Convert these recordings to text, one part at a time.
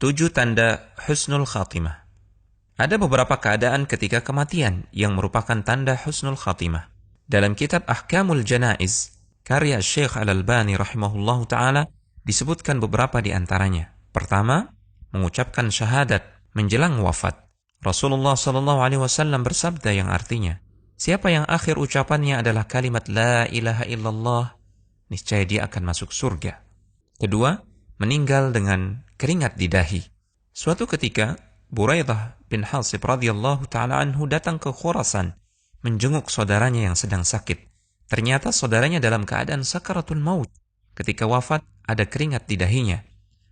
7 tanda husnul khatimah. Ada beberapa keadaan ketika kematian yang merupakan tanda husnul khatimah. Dalam kitab Ahkamul Janaiz, karya Syekh Al-Albani rahimahullahu ta'ala, disebutkan beberapa di antaranya. Pertama, mengucapkan syahadat menjelang wafat. Rasulullah SAW bersabda yang artinya, siapa yang akhir ucapannya adalah kalimat La ilaha illallah, niscaya dia akan masuk surga. Kedua, meninggal dengan keringat di dahi. Suatu ketika, Buraidah bin Hasib radhiyallahu ta'ala anhu datang ke Khurasan, menjenguk saudaranya yang sedang sakit. Ternyata saudaranya dalam keadaan sakaratul maut. Ketika wafat, ada keringat di dahinya.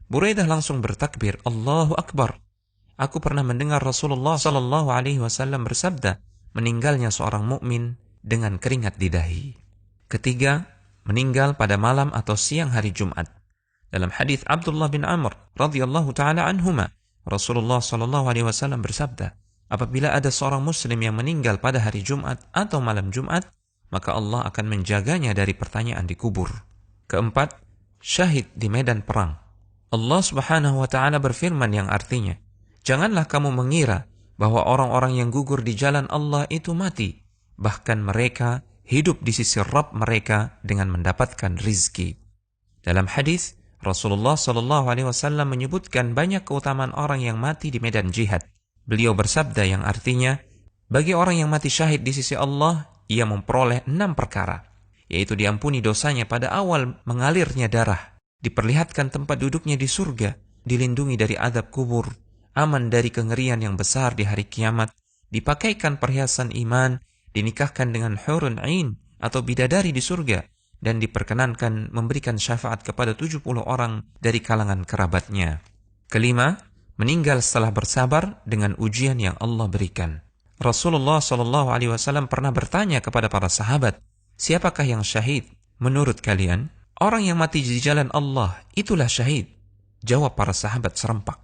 Buraidah langsung bertakbir, Allahu Akbar. Aku pernah mendengar Rasulullah SAW bersabda, meninggalnya seorang mukmin dengan keringat di dahi. Ketiga, meninggal pada malam atau siang hari Jumat. Dalam hadis Abdullah bin Amr radhiyallahu ta'ala anhuma, Rasulullah SAW bersabda, apabila ada seorang muslim yang meninggal pada hari Jumat atau malam Jumat, maka Allah akan menjaganya dari pertanyaan di kubur. Keempat, syahid di medan perang. Allah Subhanahu wa ta'ala berfirman yang artinya, janganlah kamu mengira bahwa orang-orang yang gugur di jalan Allah itu mati, bahkan mereka hidup di sisi Rabb mereka dengan mendapatkan rizki. Dalam hadis, Rasulullah SAW menyebutkan banyak keutamaan orang yang mati di medan jihad. Beliau bersabda yang artinya, bagi orang yang mati syahid di sisi Allah, ia memperoleh 6 perkara, yaitu diampuni dosanya pada awal mengalirnya darah, diperlihatkan tempat duduknya di surga, dilindungi dari azab kubur, aman dari kengerian yang besar di hari kiamat, dipakaikan perhiasan iman, dinikahkan dengan hurun ain atau bidadari di surga, dan diperkenankan memberikan syafaat kepada 70 orang dari kalangan kerabatnya. Kelima, meninggal setelah bersabar dengan ujian yang Allah berikan. Rasulullah SAW pernah bertanya kepada para sahabat, siapakah yang syahid? Menurut kalian, orang yang mati di jalan Allah, itulah syahid. Jawab para sahabat serempak.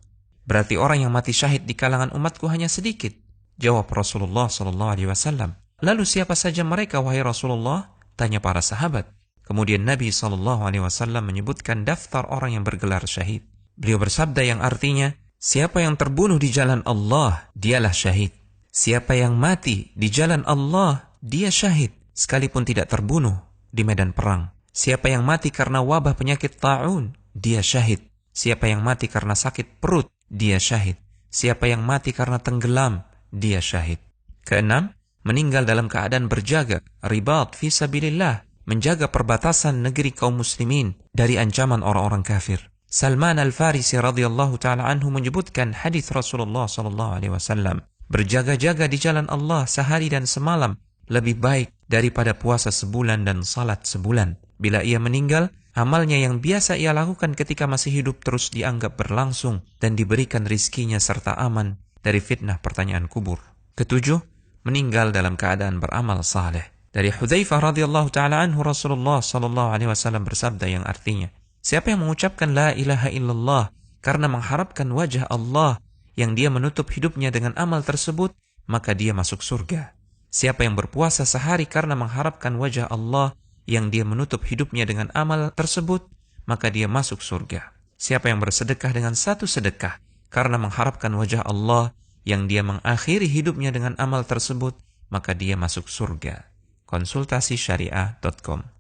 Berarti orang yang mati syahid di kalangan umatku hanya sedikit. Jawab Rasulullah SAW. Lalu siapa saja mereka, wahai Rasulullah? Tanya para sahabat. Kemudian Nabi SAW menyebutkan daftar orang yang bergelar syahid. Beliau bersabda yang artinya, siapa yang terbunuh di jalan Allah, dialah syahid. Siapa yang mati di jalan Allah, dia syahid, sekalipun tidak terbunuh di medan perang. Siapa yang mati karena wabah penyakit ta'un, dia syahid. Siapa yang mati karena sakit perut, dia syahid. Siapa yang mati karena tenggelam, dia syahid. Keenam, meninggal dalam keadaan berjaga, ribat fi sabilillah, menjaga perbatasan negeri kaum muslimin dari ancaman orang-orang kafir. Salman Al-Farisi radhiyallahu ta'ala anhu menyebutkan hadis Rasulullah SAW, berjaga-jaga di jalan Allah sehari dan semalam lebih baik daripada puasa sebulan dan salat sebulan. Bila ia meninggal, amalnya yang biasa ia lakukan ketika masih hidup terus dianggap berlangsung dan diberikan rizkinya serta aman dari fitnah pertanyaan kubur. Ketujuh, meninggal dalam keadaan beramal saleh. Dari Hudzaifah radhiyallahu ta'ala anhu, Rasulullah SAW bersabda yang artinya, siapa yang mengucapkan la ilaha illallah karena mengharapkan wajah Allah yang dia menutup hidupnya dengan amal tersebut, maka dia masuk surga. Siapa yang berpuasa sehari karena mengharapkan wajah Allah yang dia menutup hidupnya dengan amal tersebut, maka dia masuk surga. Siapa yang bersedekah dengan satu sedekah karena mengharapkan wajah Allah yang dia mengakhiri hidupnya dengan amal tersebut, maka dia masuk surga. Konsultasi syariah.com